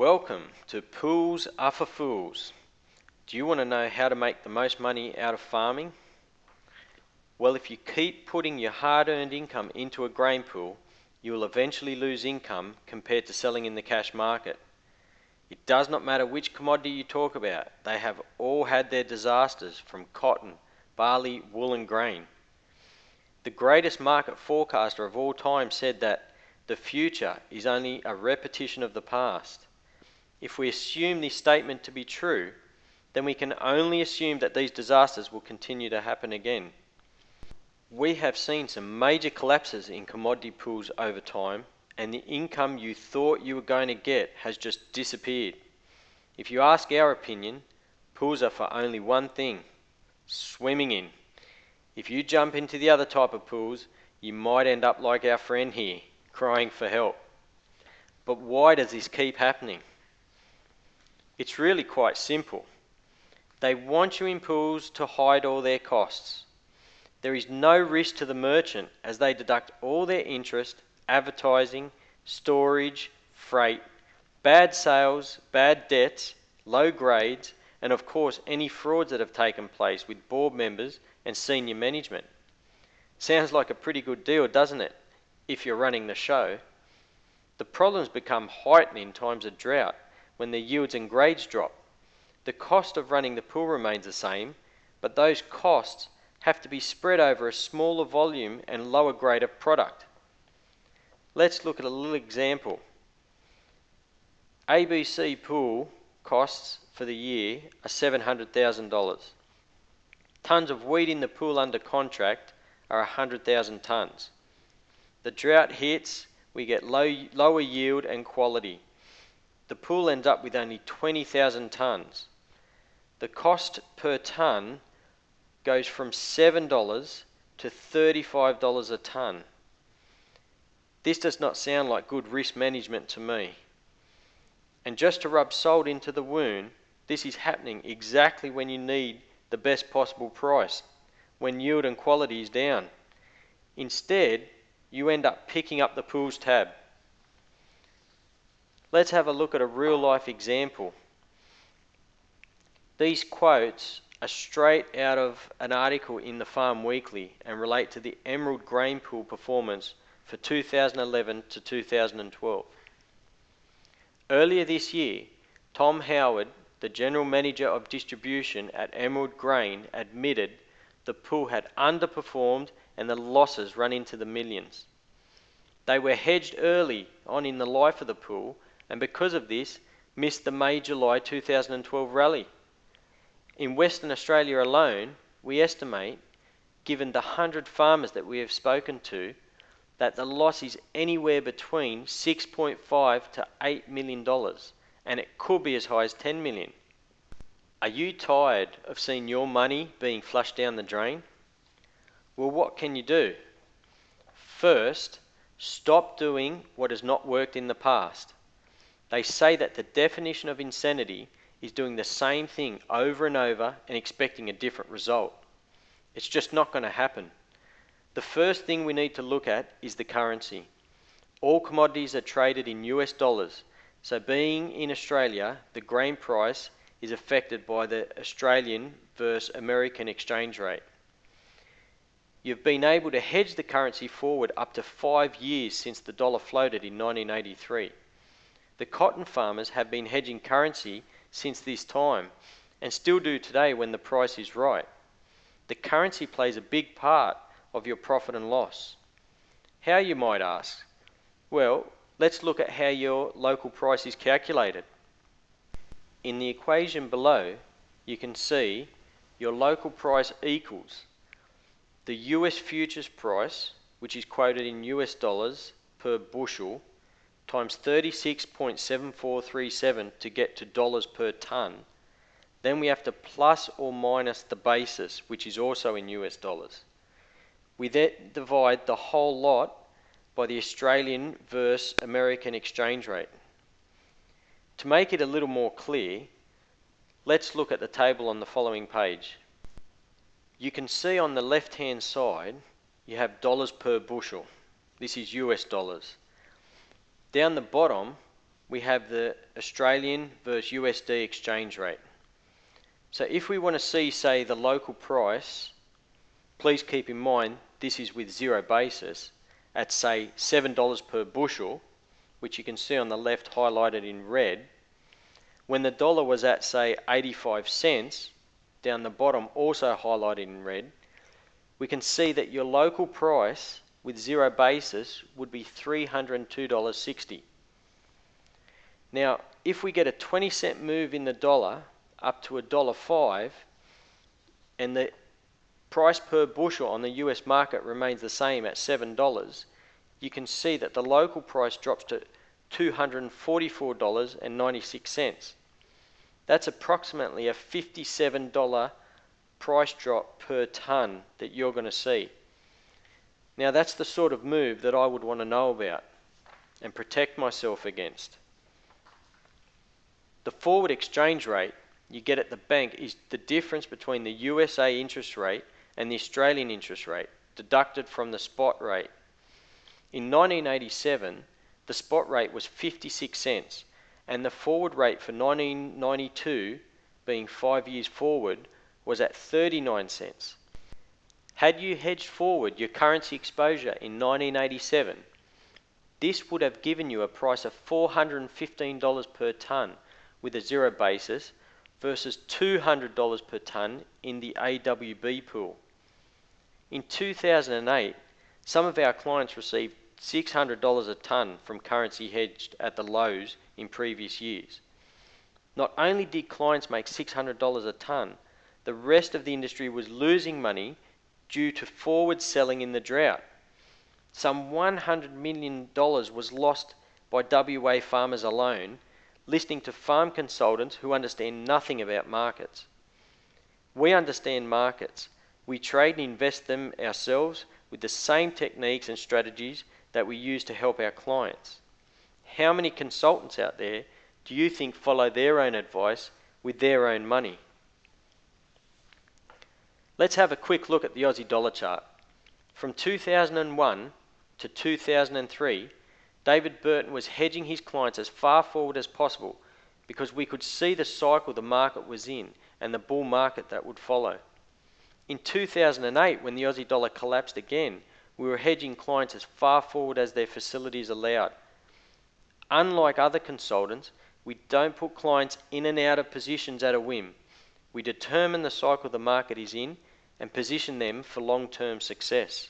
Welcome to Pools Are for Fools. Do you want to know how to make the most money out of farming? Well, if you keep putting your hard-earned income into a grain pool, you will eventually lose income compared to selling in the cash market. It does not matter which commodity you talk about, they have all had their disasters from cotton, barley, wool and grain. The greatest market forecaster of all time said that the future is only a repetition of the past. If we assume this statement to be true, then we can only assume that these disasters will continue to happen again. We have seen some major collapses in commodity pools over time, and the income you thought you were going to get has just disappeared. If you ask our opinion, pools are for only one thing: swimming in. If you jump into the other type of pools, you might end up like our friend here, crying for help. But why does this keep happening? It's really quite simple. They want you in pools to hide all their costs. There is no risk to the merchant as they deduct all their interest, advertising, storage, freight, bad sales, bad debts, low grades, and of course any frauds that have taken place with board members and senior management. Sounds like a pretty good deal, doesn't it, if you're running the show? The problems become heightened in times of drought when the yields and grades drop. The cost of running the pool remains the same, but those costs have to be spread over a smaller volume and lower grade of product. Let's look at a little example. ABC pool costs for the year are $700,000. Tons of wheat in the pool under contract are 100,000 tons. The drought hits, we get lower yield and quality. The pool ends up with only 20,000 tons. The cost per ton goes from $7 to $35 a ton. This does not sound like good risk management to me. And just to rub salt into the wound, this is happening exactly when you need the best possible price, when yield and quality is down. Instead, you end up picking up the pool's tab. Let's have a look at a real-life example. These quotes are straight out of an article in the Farm Weekly and relate to the Emerald Grain Pool performance for 2011 to 2012. Earlier this year, Tom Howard, the General Manager of Distribution at Emerald Grain, admitted the pool had underperformed and the losses run into the millions. They were hedged early on in the life of the pool, and because of this, missed the May July 2012 rally. In Western Australia alone, we estimate, given the 100 farmers that we have spoken to, that the loss is anywhere between $6.5 to $8 million, and it could be as high as $10 million. Are you tired of seeing your money being flushed down the drain? Well, what can you do? First, stop doing what has not worked in the past. They say that the definition of insanity is doing the same thing over and over and expecting a different result. It's just not going to happen. The first thing we need to look at is the currency. All commodities are traded in US dollars, so being in Australia, the grain price is affected by the Australian versus American exchange rate. You've been able to hedge the currency forward up to 5 years since the dollar floated in 1983. The cotton farmers have been hedging currency since this time, and still do today when the price is right. The currency plays a big part of your profit and loss. How, you might ask? Well, let's look at how your local price is calculated. In the equation below, you can see your local price equals the US futures price, which is quoted in US dollars per bushel, times 36.7437 to get to dollars per ton. Then we have to plus or minus the basis, which is also in US dollars. We then divide the whole lot by the Australian versus American exchange rate. To make it a little more clear, let's look at the table on the following page. You can see on the left-hand side, you have dollars per bushel. This is US dollars. Down the bottom, we have the Australian versus USD exchange rate. So if we want to see, say, the local price, please keep in mind this is with zero basis, at say $7 per bushel, which you can see on the left highlighted in red. When the dollar was at say 85 cents, down the bottom also highlighted in red, we can see that your local price with zero basis would be $302.60. Now, if we get a 20-cent move in the dollar up to $1.05 and the price per bushel on the US market remains the same at $7, you can see that the local price drops to $244.96. That's approximately a $57 price drop per tonne that you're going to see. Now that's the sort of move that I would want to know about and protect myself against. The forward exchange rate you get at the bank is the difference between the USA interest rate and the Australian interest rate, deducted from the spot rate. In 1987, the spot rate was 56 cents, and the forward rate for 1992, being 5 years forward, was at 39 cents. Had you hedged forward your currency exposure in 1987, this would have given you a price of $415 per tonne with a zero basis versus $200 per tonne in the AWB pool. In 2008, some of our clients received $600 a tonne from currency hedged at the lows in previous years. Not only did clients make $600 a tonne, the rest of the industry was losing money due to forward selling in the drought. Some $100 million was lost by WA farmers alone, listening to farm consultants who understand nothing about markets. We understand markets. We trade and invest them ourselves with the same techniques and strategies that we use to help our clients. How many consultants out there do you think follow their own advice with their own money? Let's have a quick look at the Aussie dollar chart. From 2001 to 2003, David Burton was hedging his clients as far forward as possible because we could see the cycle the market was in and the bull market that would follow. In 2008, when the Aussie dollar collapsed again, we were hedging clients as far forward as their facilities allowed. Unlike other consultants, we don't put clients in and out of positions at a whim. We determine the cycle the market is in and position them for long-term success.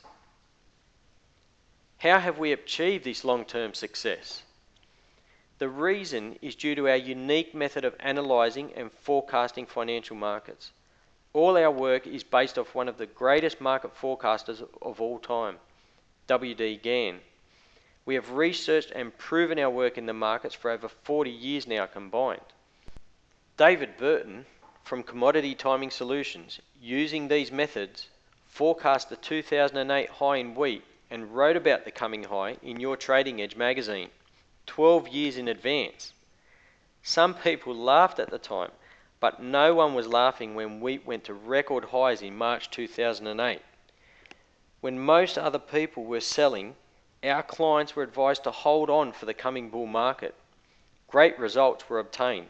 How have we achieved this long-term success? The reason is due to our unique method of analysing and forecasting financial markets. All our work is based off one of the greatest market forecasters of all time, W.D. Gann. We have researched and proven our work in the markets for over 40 years now combined. David Burton, from Commodity Timing Solutions, using these methods, forecast the 2008 high in wheat and wrote about the coming high in Your Trading Edge magazine, 12 years in advance. Some people laughed at the time, but no one was laughing when wheat went to record highs in March 2008. When most other people were selling, our clients were advised to hold on for the coming bull market. Great results were obtained.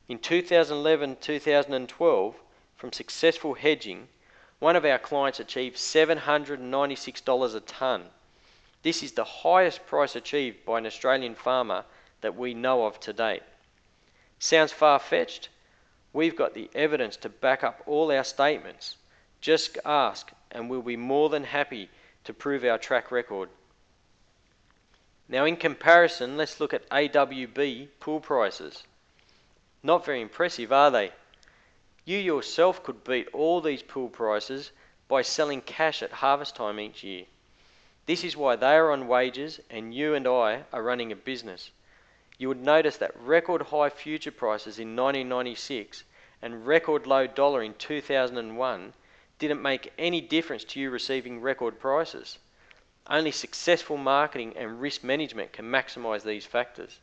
In 2011-2012, from successful hedging, one of our clients achieved $796 a tonne. This is the highest price achieved by an Australian farmer that we know of to date. Sounds far-fetched? We've got the evidence to back up all our statements. Just ask and we'll be more than happy to prove our track record. Now in comparison, let's look at AWB pool prices. Not very impressive, are they? You yourself could beat all these pool prices by selling cash at harvest time each year. This is why they are on wages and you and I are running a business. You would notice that record high future prices in 1996 and record low dollar in 2001 didn't make any difference to you receiving record prices. Only successful marketing and risk management can maximise these factors.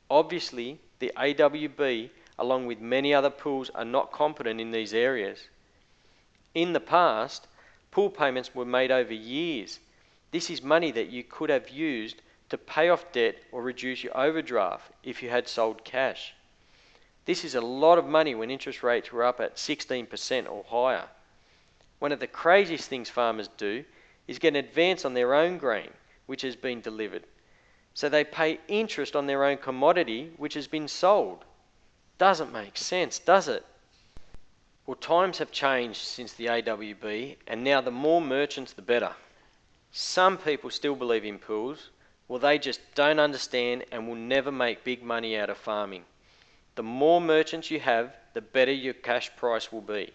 Obviously, the AWB, along with many other pools, are not competent in these areas. In the past, pool payments were made over years. This is money that you could have used to pay off debt or reduce your overdraft if you had sold cash. This is a lot of money when interest rates were up at 16% or higher. One of the craziest things farmers do is get an advance on their own grain, which has been delivered. So they pay interest on their own commodity, which has been sold. Doesn't make sense, does it? Well, times have changed since the AWB, and now the more merchants, the better. Some people still believe in pools. Well, they just don't understand and will never make big money out of farming. The more merchants you have, the better your cash price will be.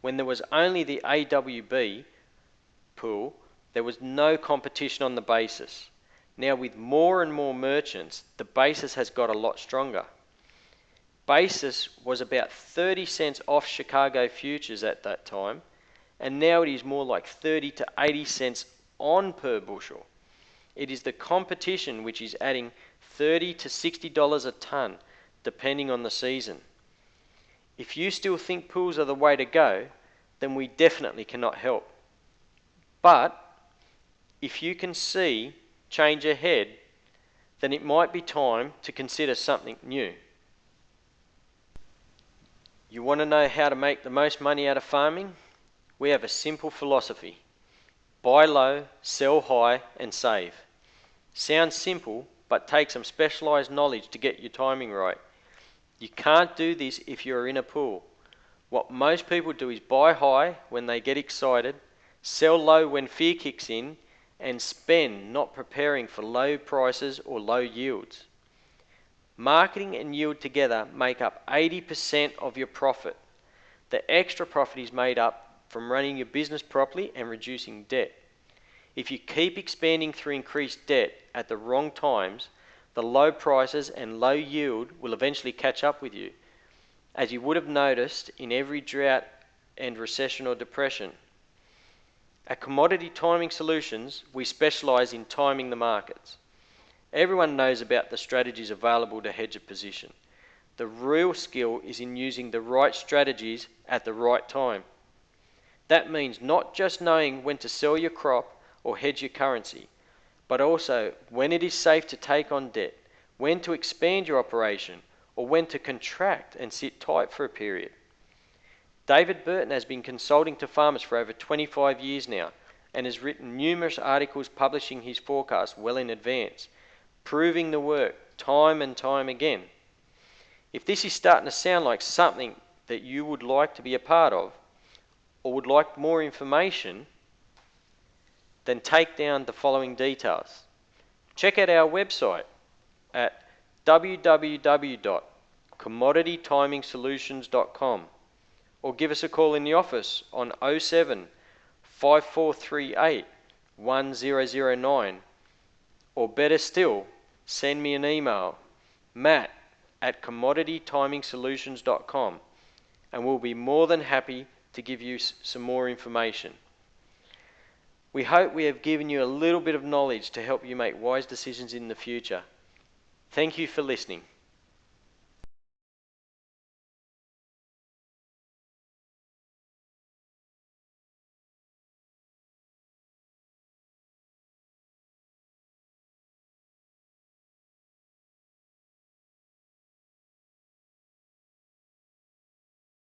When there was only the AWB pool, there was no competition on the basis. Now with more and more merchants, the basis has got a lot stronger. Basis was about 30 cents off Chicago futures at that time, and now it is more like 30 to 80 cents on per bushel. It is the competition which is adding $30 to $60 a tonne, depending on the season. If you still think pools are the way to go, then we definitely cannot help. But if you can see change ahead, then it might be time to consider something new. You want to know how to make the most money out of farming? We have a simple philosophy. Buy low, sell high, and save. Sounds simple, but takes some specialised knowledge to get your timing right. You can't do this if you're in a pool. What most people do is buy high when they get excited, sell low when fear kicks in, and spend not preparing for low prices or low yields. Marketing and yield together make up 80% of your profit. The extra profit is made up from running your business properly and reducing debt. If you keep expanding through increased debt at the wrong times, the low prices and low yield will eventually catch up with you, as you would have noticed in every drought and recession or depression. At Commodity Timing Solutions, we specialise in timing the markets. Everyone knows about the strategies available to hedge a position. The real skill is in using the right strategies at the right time. That means not just knowing when to sell your crop or hedge your currency, but also when it is safe to take on debt, when to expand your operation, or when to contract and sit tight for a period. David Burton has been consulting to farmers for over 25 years now and has written numerous articles publishing his forecast well in advance, proving the work time and time again. If this is starting to sound like something that you would like to be a part of, or would like more information, then take down the following details. Check out our website at www.commoditytimingsolutions.com or give us a call in the office on 07 5438 1009, or better still, send me an email, matt@commoditytimingsolutions.com, and we'll be more than happy to give you some more information. We hope we have given you a little bit of knowledge to help you make wise decisions in the future. Thank you for listening.